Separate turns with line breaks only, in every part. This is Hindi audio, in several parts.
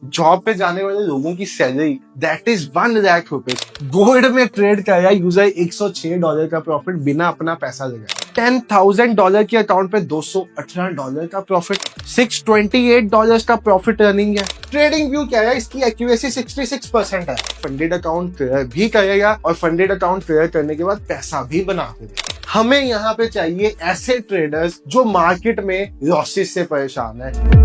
जॉब पे जाने वाले लोगों की salary that is 1 lakh rupees. Gold में ट्रेड कर रहा है यूजर $106 का प्रॉफिट बिना अपना पैसा लगाए। $10,000 के अकाउंट पे $218 का प्रॉफिट, $628 का प्रॉफिट अर्निंग है। ट्रेडिंग व्यू क्या है, इसकी एक्यूरेसी 66% है। फंडेड अकाउंट क्लियर भी करेगा और फंडेड अकाउंट क्लियर करने के बाद पैसा भी बना देगा। हमें यहाँ पे चाहिए ऐसे ट्रेडर्स जो मार्केट में लॉसेस से परेशान है।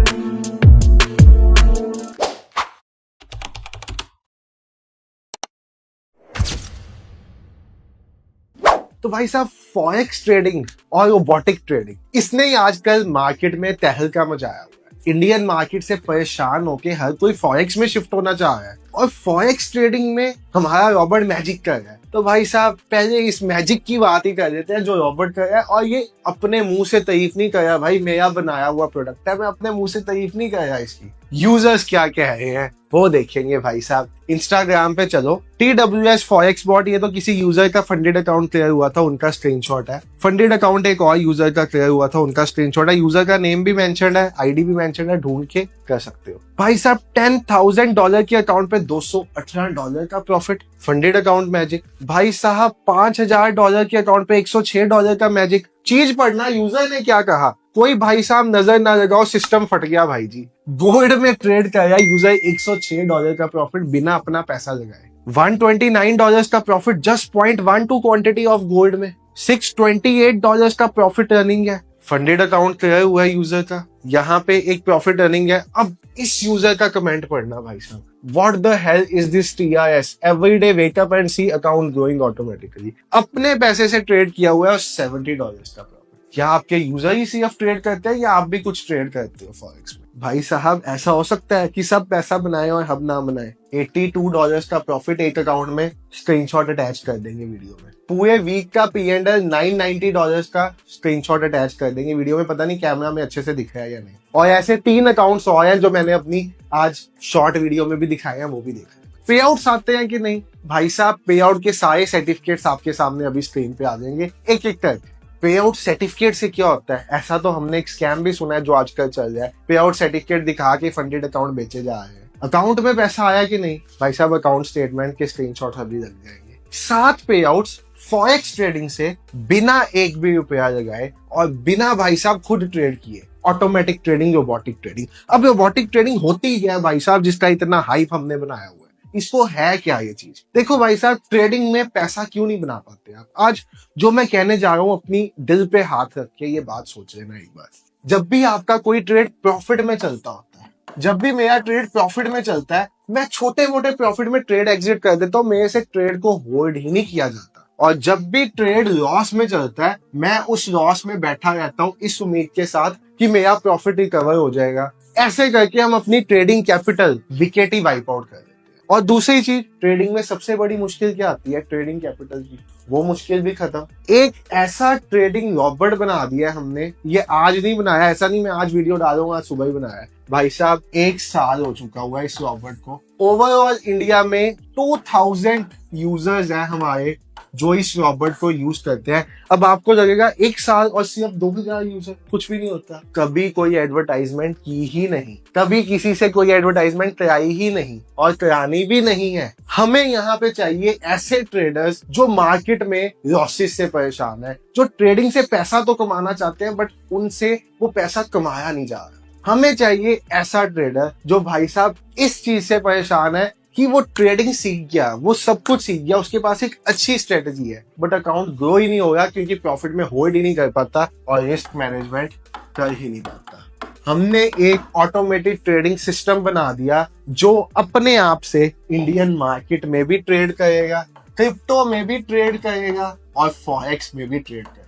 तो भाई साहब, फॉरेक्स ट्रेडिंग और रोबोटिक ट्रेडिंग, इसने ही आजकल मार्केट में तहलका मचाया हुआ है। इंडियन मार्केट से परेशान होके हर कोई फॉरेक्स में शिफ्ट होना चाह रहा है और फॉरेक्स ट्रेडिंग में हमारा रॉबर्ट मैजिक कर रहा है। तो भाई साहब, पहले इस मैजिक की बात ही कर देते हैं जो रॉबर्ट कर रहा है। और ये अपने मुंह से तारीफ नहीं कर रहा, भाई मेरा बनाया हुआ प्रोडक्ट है, मैं अपने मुंह से तारीफ नहीं कर रहा इसकी। यूजर्स क्या कह रहे हैं वो देखेंगे भाई साहब। इंस्टाग्राम पे चलो, TWS फॉरेक्स बॉट, ये तो किसी यूजर का फंडेड अकाउंट क्लियर हुआ था, उनका स्क्रीनशॉट है। फंडेड अकाउंट एक और यूजर का क्लियर हुआ था, उनका स्क्रीनशॉट है। यूजर का नेम भी मेंशन्ड है, आईडी भी मेंशन्ड है, ढूंढ के कर सकते हो। भाई साहब, $10,000 के अकाउंट पे $218 का प्रॉफिट, फंडेड अकाउंट मैजिक। भाई साहब, $5,000 के अकाउंट पे $106 का मैजिक। चीज पढ़ना, यूजर ने क्या कहा, कोई भाई साहब नजर ना लगाओ, सिस्टम फट गया भाई जी। गोल्ड में ट्रेड कर रहा है यूजर $106 का प्रॉफिट बिना अपना पैसा लगाए। $129 का profit just 0.12 quantity of gold में। $628 का प्रॉफिट अर्निंग है। फंडेड अकाउंट क्लियर हुआ है यूजर का, यहाँ पे एक प्रॉफिट अर्निंग है। अब इस यूजर का कमेंट पढ़ना भाई साहब, What the hell is this TRS? Every day wake up and see account growing automatically. अपने पैसे से ट्रेड किया हुआ है और $70 का प्रॉफिट। क्या आपके यूजर ही सिर्फ ट्रेड करते हैं या आप भी कुछ ट्रेड करते हो फॉरेक्स में? भाई साहब, ऐसा हो सकता है कि सब पैसा बनाए और हम ना बनाए। $82 का प्रॉफिट एक अकाउंट में, स्क्रीनशॉट अटैच कर देंगे वीडियो में। पूरे वीक का P&L $990 का स्क्रीनशॉट अटैच कर देंगे वीडियो में। पता नहीं कैमरा में अच्छे से दिख रहा है या नहीं। और ऐसे 3 अकाउंट्स और हैं जो मैंने अपनी आज शॉर्ट वीडियो में भी दिखाए हैं, वो भी देखा। पे आउट्स आते हैं कि नहीं भाई साहब, पे आउट के सारे सर्टिफिकेट्स आपके सामने अभी स्क्रीन पे आ जाएंगे एक एक करके। पे आउट सर्टिफिकेट से क्या होता है, ऐसा तो हमने एक स्कैम भी सुना है जो आजकल चल रहा है। पे आउट सर्टिफिकेट दिखा के फंडेड अकाउंट बेचे जा रहे हैं। अकाउंट में पैसा आया कि नहीं भाई साहब, अकाउंट स्टेटमेंट के स्क्रीनशॉट अभी लग जाएंगे। 7 पे आउट्स फॉरेक्स ट्रेडिंग से बिना एक भी रुपया लगाए और बिना भाई साहब खुद ट्रेड किए। Automatic trading, robotic trading. अब रोबोटिक ट्रेडिंग होती क्या है भाई साहब, जिसका इतना हाइप हमने बनाया हुआ है, इसको है क्या ये चीज? देखो भाई साहब, ट्रेडिंग में पैसा क्यों नहीं बना पाते आप? आज जो मैं कहने जा रहा हूं, अपनी दिल पे हाथ रख के ये बात सोच लेना एक बार। जब भी आपका कोई ट्रेड प्रॉफिट में चलता होता है, जब भी मेरा ट्रेड प्रॉफिट में चलता है, मैं छोटे मोटे प्रॉफिट में ट्रेड एग्जिट कर देता हूँ, मेरे से ट्रेड को होल्ड ही नहीं किया जाता। और जब भी ट्रेड लॉस में चलता है, मैं उस लॉस में बैठा रहता हूँ इस उम्मीद के साथ कि मेरा प्रॉफिट रिकवर हो जाएगा। ऐसे करके हम अपनी ट्रेडिंग कैपिटल विकेट ही वाइप आउट कर देते हैं। और दूसरी चीज, ट्रेडिंग में सबसे बड़ी मुश्किल क्या आती है, ट्रेडिंग कैपिटल की, वो मुश्किल भी खत्म। एक ऐसा ट्रेडिंग रॉबर्ट बना दिया है हमने, ये आज नहीं बनाया, ऐसा नहीं मैं आज वीडियो डालूंगा, आज सुबह ही बनाया है भाई साहब। 1 साल हो चुका हुआ है इस रॉबर्ट को। ओवरऑल इंडिया में 2000 यूजर्स हैं हमारे जो इस रॉबर्ट को यूज करते हैं। अब आपको लगेगा 1 साल और सिर्फ 2000 यूजर, कुछ भी नहीं होता। कभी कोई एडवर्टाइजमेंट की ही नहीं, कभी किसी से कोई एडवर्टाइजमेंट कराई ही नहीं और करानी भी नहीं है। हमें यहाँ पे चाहिए ऐसे ट्रेडर्स जो मार्केट में लॉसेस से परेशान है, जो ट्रेडिंग से पैसा तो कमाना चाहते हैं बट उनसे वो पैसा कमाया नहीं जा रहा। हमें चाहिए ऐसा ट्रेडर जो भाई साहब इस चीज से परेशान है कि वो ट्रेडिंग सीख गया, वो सब कुछ सीख गया, उसके पास एक अच्छी स्ट्रेटेजी है, बट अकाउंट ग्रो ही नहीं होगा क्योंकि प्रॉफिट में होल्ड ही नहीं कर पाता और रिस्क मैनेजमेंट कर ही नहीं पाता। हमने एक ऑटोमेटेड ट्रेडिंग सिस्टम बना दिया जो अपने आप से इंडियन मार्केट में भी ट्रेड करेगा, क्रिप्टो में भी ट्रेड करेगा और फॉरेक्स में भी ट्रेड करेगा।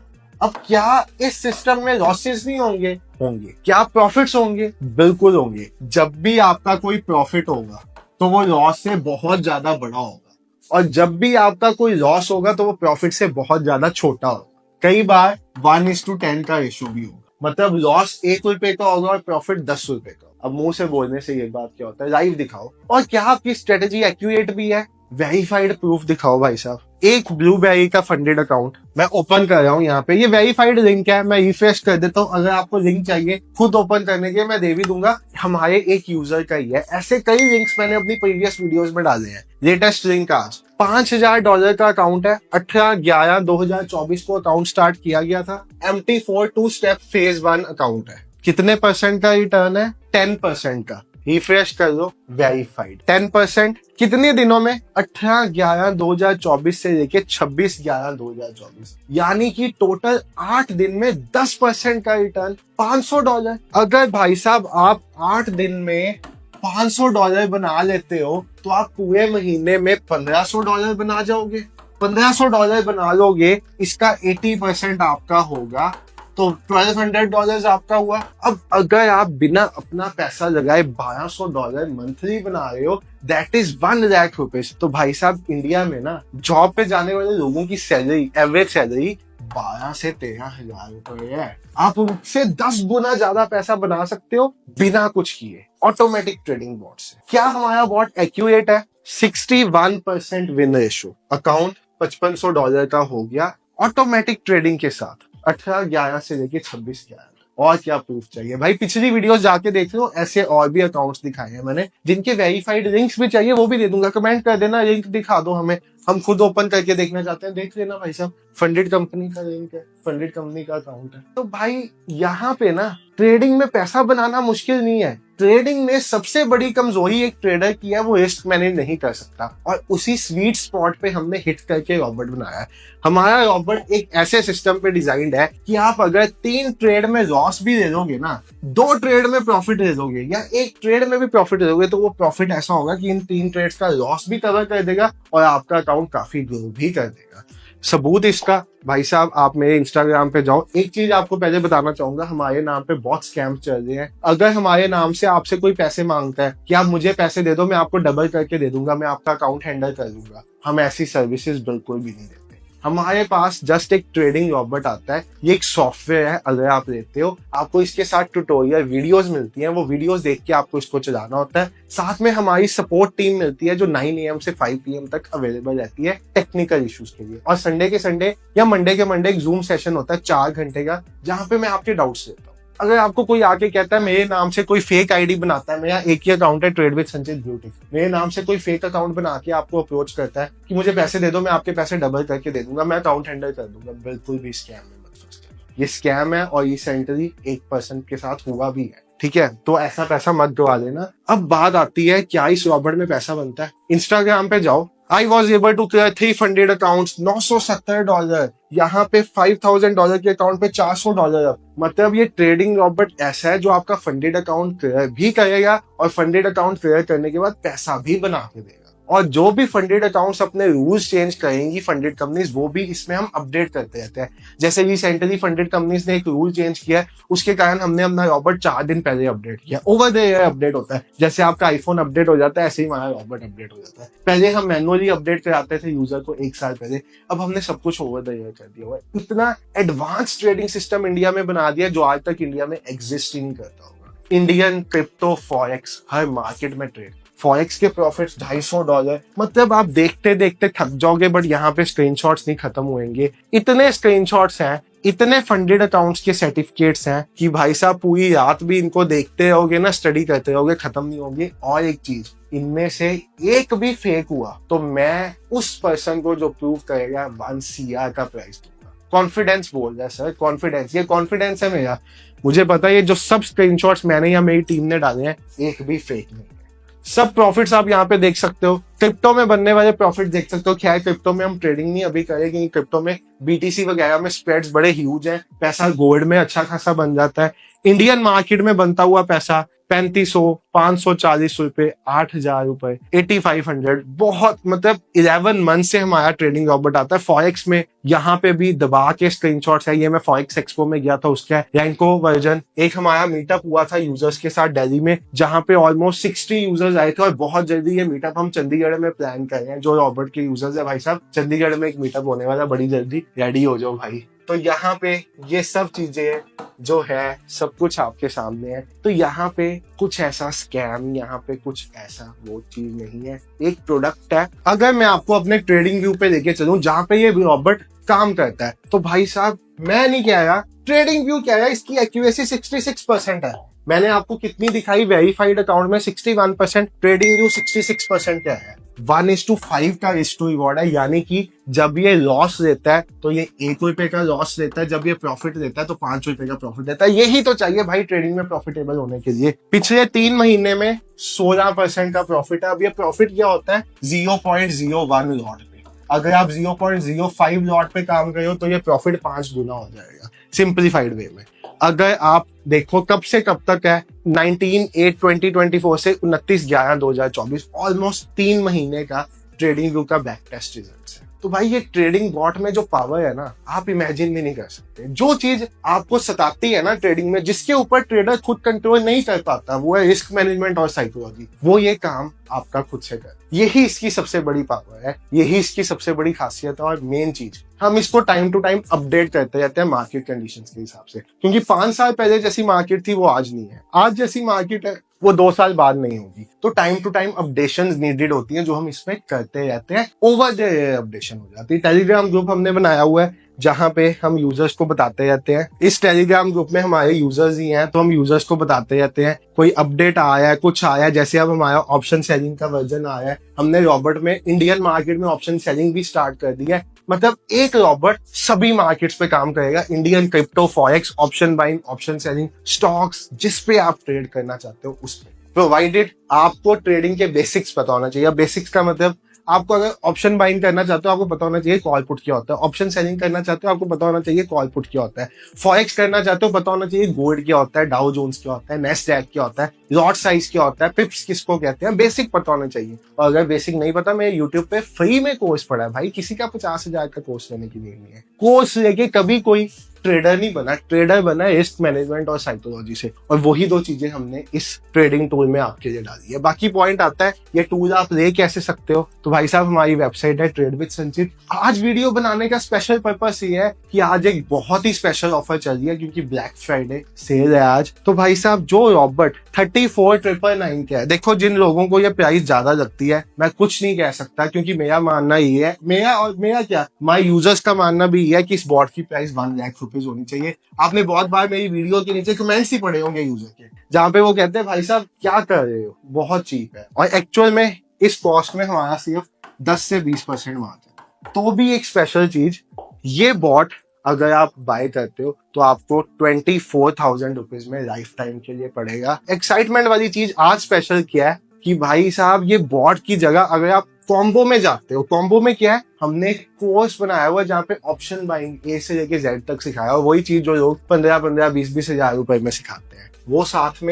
अब क्या इस सिस्टम में लॉसेस नहीं होंगे? होंगे। क्या प्रॉफिट्स होंगे? बिल्कुल होंगे। जब भी आपका कोई प्रॉफिट होगा तो वो लॉस से बहुत ज्यादा बड़ा होगा, और जब भी आपका कोई लॉस होगा तो वो प्रॉफिट से बहुत ज्यादा छोटा होगा। कई बार 1:10 का रेशो भी होगा, मतलब लॉस ₹1 का होगा और प्रॉफिट ₹10 का। अब मुंह से बोलने से ये बात क्या होता है, लाइव दिखाओ। और क्या आपकी स्ट्रेटेजी एक्यूरेट भी है? वेरीफाइड प्रूफ दिखाओ भाई साहब। एक ब्लूबेरी का फंडेड अकाउंट मैं ओपन कर रहा हूँ यहाँ पे, ये वेरीफाइड लिंक है, मैं रिफ्रेश कर देता हूँ। अगर आपको लिंक चाहिए खुद ओपन करने के मैं दे भी दूंगा, हमारे एक यूजर का ही है। ऐसे कई लिंक्स मैंने अपनी प्रीवियस वीडियोस में डाले हैं। लेटेस्ट लिंक आज $5,000 का अकाउंट है, 18/11/2024 को अकाउंट स्टार्ट किया गया था। MT4 2 स्टेप फेज 1 अकाउंट है। कितने परसेंट का रिटर्न है? 10% का। रिफ्रेश कर लो, वेरीफाइड। 10% कितने दिनों में? 18/11/2024 से लेके 26/11/2024, यानी कि टोटल 8 दिन में 10% का रिटर्न, $500। अगर भाई साहब आप 8 दिन में $500 बना लेते हो तो आप पूरे महीने में $1,500 बना जाओगे। $1,500 बना लोगे, इसका 80% आपका होगा, तो $1,200 आपका हुआ। अब अगर आप बिना अपना पैसा लगाए $1,200 मंथली बना रहे हो, दैट इज 1 लाख रुपीज। तो भाई साहब इंडिया में ना जॉब पे जाने वाले लोगों की सैलरी, एवरेज सैलरी 12 से 13,000 रुपए है। आप उससे 10 गुना ज्यादा पैसा बना सकते हो बिना कुछ किए, ऑटोमेटिक ट्रेडिंग बॉट से। क्या हमारा बॉट एक्यूरेट है? 61% विन रेशो। अकाउंट $5,500 का हो गया ऑटोमेटिक ट्रेडिंग के साथ, 18/11 से लेके 26/11। और क्या प्रूफ चाहिए भाई? पिछली वीडियोस जाके देख लो, ऐसे और भी अकाउंट्स दिखाए हैं मैंने, जिनके वेरीफाइड लिंक्स भी चाहिए वो भी दे दूंगा। कमेंट कर देना, लिंक दिखा दो हमें, हम खुद ओपन करके देखना चाहते हैं। देख लेना भाई साहब, फंडेड कंपनी का लिंक है, फंडेड कंपनी का अकाउंट है। तो भाई यहाँ पे ना ट्रेडिंग में पैसा बनाना मुश्किल नहीं है। ट्रेडिंग में सबसे बड़ी कमजोरी एक ट्रेडर की है, वो रिस्क मैनेज नहीं कर सकता, और उसी स्वीट स्पॉट पे हमने हिट करके रॉबर्ट बनाया है। हमारा रॉबर्ट एक ऐसे सिस्टम पे डिजाइंड है कि आप अगर 3 ट्रेड में लॉस भी ले लोगे ना, 2 ट्रेड में प्रॉफिट ले लोगे, या 1 ट्रेड में भी प्रॉफिट ले लोगे, तो वो प्रॉफिट ऐसा होगा कि इन 3 ट्रेड्स का लॉस भी कवर कर देगा और आपका अकाउंट काफी ग्रो भी कर देगा। सबूत इसका भाई साहब, आप मेरे इंस्टाग्राम पे जाओ। एक चीज आपको पहले बताना चाहूंगा, हमारे नाम पे बहुत स्कैम चल रहे हैं। अगर हमारे नाम से आपसे कोई पैसे मांगता है कि आप मुझे पैसे दे दो, मैं आपको डबल करके दे दूंगा, मैं आपका अकाउंट हैंडल कर दूंगा, हम ऐसी सर्विसेज बिल्कुल भी नहीं देते। हमारे पास जस्ट एक ट्रेडिंग रॉबर्ट आता है, ये एक सॉफ्टवेयर है। अगर आप लेते हो, आपको इसके साथ ट्यूटोरियल वीडियोस मिलती हैं, वो वीडियोस देख के आपको इसको चलाना होता है। साथ में हमारी सपोर्ट टीम मिलती है जो 9 AM से 5 PM तक अवेलेबल रहती है टेक्निकल इश्यूज के लिए। और संडे के संडे या मंडे के मंडे एक जूम सेशन होता है 4 घंटे का, जहां पे मैं आपके डाउट्स लेता हूँ। अगर आपको कोई आके कहता है मेरे नाम से कोई फेक आईडी बनाता है, मेरा एक ही अकाउंट है ट्रेड विद संचित ब्यूटी, मेरे नाम से कोई फेक अकाउंट बना के आपको अप्रोच करता है कि मुझे पैसे दे दो, मैं आपके पैसे डबल करके दे दूंगा, मैं अकाउंट हैंडल कर दूंगा, बिल्कुल भी स्कैम में मत फंसना। ये स्कैम है और रिसेंटली एक पर्सन के साथ हुआ भी है, ठीक है? तो ऐसा पैसा मत डुबा लेना। अब बात आती है क्या इस रॉबर्ट में पैसा बनता है। इंस्टाग्राम पे जाओ, I was able to clear 3 funded accounts, $970। यहाँ पे $5,000 के अकाउंट पे $400। मतलब ये ट्रेडिंग रॉबर्ट ऐसा है जो आपका फंडेड अकाउंट क्लियर भी करेगा और फंडेड अकाउंट क्लियर करने के बाद पैसा भी बना के देगा। और जो भी फंडेड अकाउंट्स अपने रूल्स चेंज करेंगी फंडेड कंपनीज, वो भी इसमें हम अपडेट करते रहते हैं। जैसे रिसेंटली फंडेड कंपनीज ने एक रूल चेंज किया है, उसके कारण हमने अपना रॉबर्ट 4 दिन पहले अपडेट किया। ओवर द ईयर अपडेट होता है, जैसे आपका आईफोन अपडेट हो जाता है, ऐसे ही हमारा रॉबर्ट अपडेट हो जाता है। पहले हम मैनुअली अपडेट कराते थे यूजर को 1 साल पहले, अब हमने सब कुछ ओवर द ईयर कर दिया हुआ है। इतना एडवांस ट्रेडिंग सिस्टम इंडिया में बना दिया जो आज तक इंडिया में एग्जिस्ट ही नहीं करता होगा। इंडियन क्रिप्टो फॉरेक्स, हर मार्केट में ट्रेड। फॉरेक्स के प्रॉफिट्स $250, मतलब आप देखते देखते थक जाओगे। बट यहाँ पे स्क्रीनशॉट्स नहीं खत्म होंगे, इतने स्क्रीनशॉट्स हैं, इतने फंडेड अकाउंट्स के सर्टिफिकेट्स हैं कि भाई साहब पूरी रात भी इनको देखते रहोगे ना, स्टडी करते रहोगे, खत्म नहीं होंगे। और एक चीज, इनमें से एक भी फेक हुआ तो मैं उस पर्सन को जो प्रूव करेगा 1 CR का प्राइस दूंगा। कॉन्फिडेंस बोल रहा है सर, कॉन्फिडेंस, ये कॉन्फिडेंस है मेरा। मुझे पता है ये जो सब स्क्रीनशॉट्स मैंने या मेरी टीम ने डाले हैं, एक भी फेक नहीं है। सब प्रॉफिट्स आप यहाँ पे देख सकते हो, क्रिप्टो में बनने वाले प्रॉफिट देख सकते हो। खैर क्रिप्टो में हम ट्रेडिंग नहीं अभी करें, क्योंकि क्रिप्टो में BTC वगैरह में स्प्रेड्स बड़े ह्यूज हैं, पैसा गोल्ड में अच्छा खासा बन जाता है। इंडियन मार्केट में बनता हुआ पैसा 3500, 540 रुपए, 8,000 रुपए, 8500, बहुत मतलब 11 मंथ से हमारा ट्रेडिंग रॉबर्ट आता है। फॉरेक्स में यहाँ पे भी दबा के स्क्रीनशॉट्स है, ये मैं फॉरेक्स एक्सपो में गया था, उसका रैंको वर्जन। एक हमारा मीटअप हुआ था यूजर्स के साथ दिल्ली में, जहाँ पे ऑलमोस्ट 60 यूजर्स आए थे। और बहुत जल्दी ये मीटअप हम चंडीगढ़ में प्लान कर रहे हैं। जो रॉबर्ट के यूजर्स है भाई साहब, चंडीगढ़ में एक मीटअप होने वाला, बड़ी जल्दी रेडी हो जाओ भाई। तो यहाँ पे ये सब चीजें जो है सब कुछ आपके सामने है। तो यहाँ पे कुछ ऐसा स्कैम, यहाँ पे कुछ ऐसा वो चीज नहीं है, एक प्रोडक्ट है। अगर मैं आपको अपने ट्रेडिंग व्यू पे लेके चलूं जहाँ पे ये रॉबर्ट काम करता है, तो भाई साहब मैं नहीं कह रहा ट्रेडिंग व्यू कह रहा है इसकी एक्यूरेसी 66% है। मैंने आपको कितनी दिखाई, वेरीफाइड अकाउंट में 61%, ट्रेडिंग व्यू 66% क्या है। 1:5 का रिस्क टू रिवॉर्ड है, यानी कि जब ये लॉस देता है तो ये ₹1 का लॉस देता है, जब ये प्रॉफिट देता है तो ₹5 का प्रॉफिट देता है। यही तो चाहिए भाई ट्रेडिंग में प्रॉफिटेबल होने के लिए। पिछले 3 महीने में 16% का प्रॉफिट है। अब ये प्रॉफिट क्या होता है 0.01 लॉट पे। अगर आप 0.05 लॉट पे काम कर रहे हो तो ये प्रॉफिट 5 गुना हो जाएगा सिंप्लीफाइड वे में। अगर आप देखो कब से कब तक है, 19/8/2024 से 29/11/2024, ऑलमोस्ट 3 महीने का ट्रेडिंग व्यू का बैक टेस्ट रिजल्ट्स है। तो भाई ये ट्रेडिंग बॉट में जो पावर है ना, आप इमेजिन भी नहीं कर सकते। जो चीज आपको सताती है ना ट्रेडिंग में, जिसके ऊपर ट्रेडर खुद कंट्रोल नहीं कर पाता, वो है रिस्क मैनेजमेंट और साइकोलॉजी। वो ये काम आपका खुद से कर, यही इसकी सबसे बड़ी पावर है, यही इसकी सबसे बड़ी खासियत है। और मेन चीज, हम इसको टाइम टू टाइम अपडेट करते रहते हैं मार्केट कंडीशंस के हिसाब से, क्योंकि 5 साल पहले जैसी मार्केट थी वो आज नहीं है, आज जैसी मार्केट है वो 2 साल बाद नहीं होगी। तो time to time updation needed होती है, जो हम इसमें करते रहते हैं। ओवर द अपडेशन हो जाती है। टेलीग्राम ग्रुप हमने बनाया हुआ है जहां पे हम यूजर्स को बताते रहते हैं। इस टेलीग्राम ग्रुप में हमारे यूजर्स ही हैं, तो हम यूजर्स को बताते रहते हैं कोई अपडेट आया है, कुछ आया है। जैसे अब हमारा ऑप्शन सेलिंग का वर्जन आया है, हमने रॉबर्ट में इंडियन मार्केट में ऑप्शन सेलिंग भी स्टार्ट कर दी है। मतलब एक रॉबर्ट सभी मार्केट्स पे काम करेगा, Indian, crypto, forex, option buying, option selling, stocks, जिस पे आप ट्रेड करना चाहते हो उस पे, प्रोवाइडेड आपको ट्रेडिंग के बेसिक्स पता होना चाहिए। बेसिक्स का मतलब आपको अगर ऑप्शन बाइंग करना चाहते हो आपको पता होना चाहिए कॉल पुट क्या होता है, ऑप्शन सेलिंग करना चाहते हो आपको पता होना चाहिए कॉल पुट क्या होता है, फॉरेक्स करना चाहते हो पता होना चाहिए गोल्ड क्या होता है, डाउ जोन्स क्या होता है, नेस्डैक क्या होता है, लॉट साइज क्या होता है, पिप्स किसको कहते हैं, बेसिक पता होना चाहिए। और अगर बेसिक नहीं पता, मैं यूट्यूब पे फ्री में कोर्स पढ़ा है भाई, किसी का 50,000 का कोर्स लेने की नहीं है। कोर्स लेके कभी कोई ट्रेडर नहीं बना, ट्रेडर बना रिस्क मैनेजमेंट और साइकोलॉजी से, और वही 2 चीजें हमने इस ट्रेडिंग टूल में आपके लिए डाली है। बाकी पॉइंट आता है ये टूल आप ले कैसे सकते हो, तो भाई साहब हमारी वेबसाइट है ट्रेड विद संचित। आज वीडियो बनाने का स्पेशल पर्पस ये है कि आज एक बहुत ही स्पेशल ऑफर चल रही है, क्योंकि ब्लैक फ्राइडे सेल है आज। तो भाई साहब जो रॉबर्ट 34,999 का है, देखो जिन लोगों को ये प्राइस ज्यादा लगती है मैं कुछ नहीं कह सकता, क्योंकि मेरा मानना ये है, मेरा क्या माय यूजर्स का मानना भी ये है कि इस बॉट की प्राइस 1 लाख रुपीज होनी चाहिए। आपने बहुत बार मेरी वीडियो के नीचे कमेंट्स ही पढ़े होंगे यूजर के, जहाँ पे वो कहते हैं भाई साहब क्या कर रहे हो, बहुत चीप है। और एक्चुअल में इस कॉस्ट में हमारा सिर्फ 10 से 20% मार्जिन है। तो भी एक स्पेशल चीज, ये बॉट अगर आप बाय करते हो तो आपको 24,000 रुपीज में लाइफ टाइम के लिए पड़ेगा। एक्साइटमेंट वाली चीज आज स्पेशल क्या है कि भाई साहब ये बॉट की जगह अगर आप कॉम्बो में जाते हो, कॉम्बो में क्या है, हमने एक कोर्स बनाया हुआ जहाँ पे ऑप्शन बाइंग ए से लेके जेड तक सिखाया, और वही चीज जो लोग 15 20 हजार रुपए में सिखाते हैं, वो साथ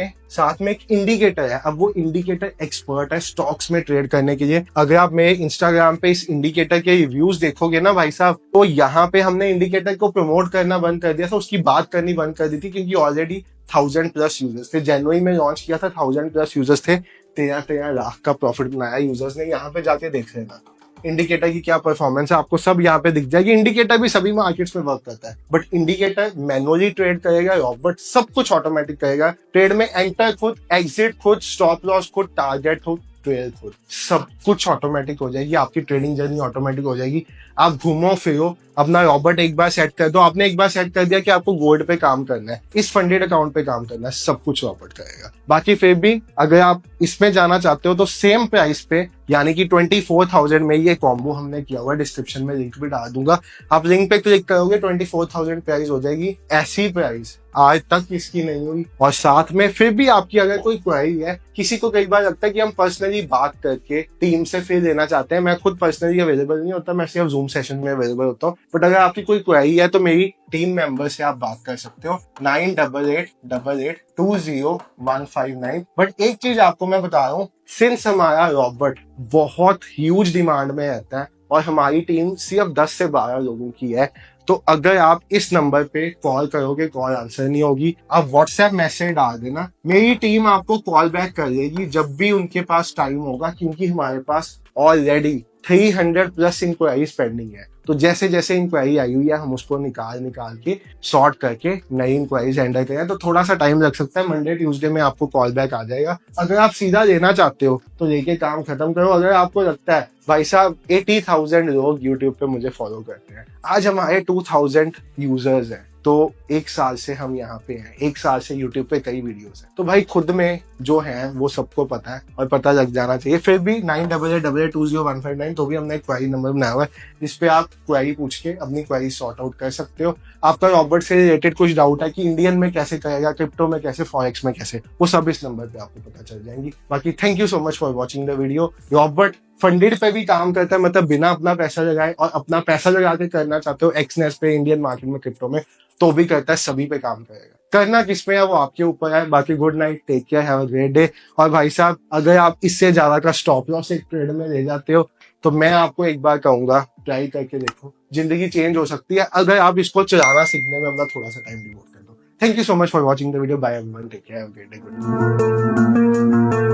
में एक इंडिकेटर है। अब वो इंडिकेटर एक्सपर्ट है स्टॉक्स में ट्रेड करने के लिए। अगर आप मेरे इंस्टाग्राम पे इस इंडिकेटर के रिव्यूज देखोगे ना भाई साहब, तो यहाँ पे हमने इंडिकेटर को प्रमोट करना बंद कर दिया था, उसकी बात करनी बंद कर दी थी, क्योंकि ऑलरेडी 1000+ यूजर्स थे। जनवरी में लॉन्च किया था, 1000+ यूजर्स थे, 13 लाख का प्रॉफिट बनाया यूजर्स ने। यहाँ पे जाके देख लेना इंडिकेटर की क्या परफॉर्मेंस है, आपको सब यहाँ पे दिख जाएगी। इंडिकेटर भी सभी मार्केट्स में वर्क करता है, बट इंडिकेटर मैनुअली ट्रेड करेगा, रॉबर्ट सब कुछ ऑटोमेटिक करेगा। ट्रेड में एंटर खुद, एग्जिट खुद, स्टॉप लॉस खुद, टारगेट खुद, ट्रेल खुद, सब कुछ ऑटोमेटिक हो जाएगी। आपकी ट्रेडिंग जर्नी ऑटोमेटिक हो जाएगी। आप घूमो फिरो, अपना रॉबर्ट एक बार सेट कर दो, आपने एक बार सेट कर दिया कि आपको गोल्ड पे काम करना है, इस फंडेड अकाउंट पे काम करना है, सब कुछ रॉबर्ट करेगा। बाकी फिर भी अगर आप इसमें जाना चाहते हो तो सेम प्राइस पे, यानी कि 24,000 में ये कॉम्बो हमने किया हुआ है, डिस्क्रिप्शन में लिंक भी डाल दूंगा, आप लिंक पे क्लिक करोगे 24,000 प्राइस हो जाएगी। ऐसी प्राइस आज तक इसकी नहीं हुई। और साथ में फिर भी आपकी अगर कोई क्वेरी है, किसी को कई बार लगता है कि हम पर्सनली बात करके टीम से फिर लेना चाहते हैं, मैं खुद पर्सनली अवेलेबल नहीं होता, मैं सिर्फ जूम सेशन में अवेलेबल होता हूँ, बट अगर आपकी कोई क्वेरी है तो मेरी टीम मेंबर से आप बात कर सकते हो 98888820,159। बट एक चीज आपको मैं बता रहा हूँ, सिंस हमारा रॉबर्ट बहुत ह्यूज डिमांड में रहता है और हमारी टीम सिर्फ 10 से 12 लोगों की है, तो अगर आप इस नंबर पे कॉल करोगे, कॉल आंसर नहीं होगी, आप व्हाट्सएप मैसेज डाल देना, मेरी टीम आपको कॉल बैक कर देगी जब भी उनके पास टाइम होगा, क्योंकि हमारे पास ऑलरेडी 300 प्लस इंक्वायरीज पेंडिंग है। तो जैसे जैसे इंक्वायरी आई हुई है हम उसको निकाल के सॉर्ट करके नई इंक्वायरीज एंटर करें। तो थोड़ा सा टाइम लग सकता है, मंडे ट्यूसडे में आपको कॉल बैक आ जाएगा। अगर आप सीधा लेना चाहते हो तो लेके काम खत्म करो। अगर आपको लगता है भाई साहब 80,000 लोग यूट्यूब पे मुझे फॉलो करते हैं, आज हमारे 2000 यूजर्स हैं, तो एक साल से हम यहाँ पे हैं, एक साल से यूट्यूब पे कई वीडियोस हैं, तो भाई खुद में जो है वो सबको पता है और पता लग जाना चाहिए। फिर भी 9888201559 तो भी हमने एक क्वेरी नंबर बनाया हुआ है जिसपे आप क्वेरी पूछ के अपनी क्वेरी सॉर्ट आउट कर सकते हो। आपका रॉबर्ट से रिलेटेड कुछ डाउट है कि इंडियन में कैसे करेगा, क्रिप्टो में कैसे, फॉरेक्स में कैसे, वो सब इस नंबर पे आपको पता चल जाएंगी। बाकी thank you so much for watching the video. Robert funded पे भी काम करता है, मतलब बिना अपना पैसा लगाए, और अपना पैसा लगा के करना चाहते हो एक्सनेस पे, इंडियन मार्केट में, क्रिप्टो में, तो भी करता है, सभी पे काम करेगा। करना किस पे है वो आपके ऊपर है। बाकी good night, take care, have a great day. और भाई साहब अगर आप इससे ज्यादा का स्टॉप लॉस एक ट्रेड में ले जाते हो तो मैं आपको एक बार कहूंगा ट्राई करके देखो, जिंदगी चेंज हो सकती है अगर आप इसको चलाना सीखने में अपना थोड़ा सा टाइम डिवोट कर दो। Thank you so much for watching the video. Bye everyone, take care, have a great day, good night.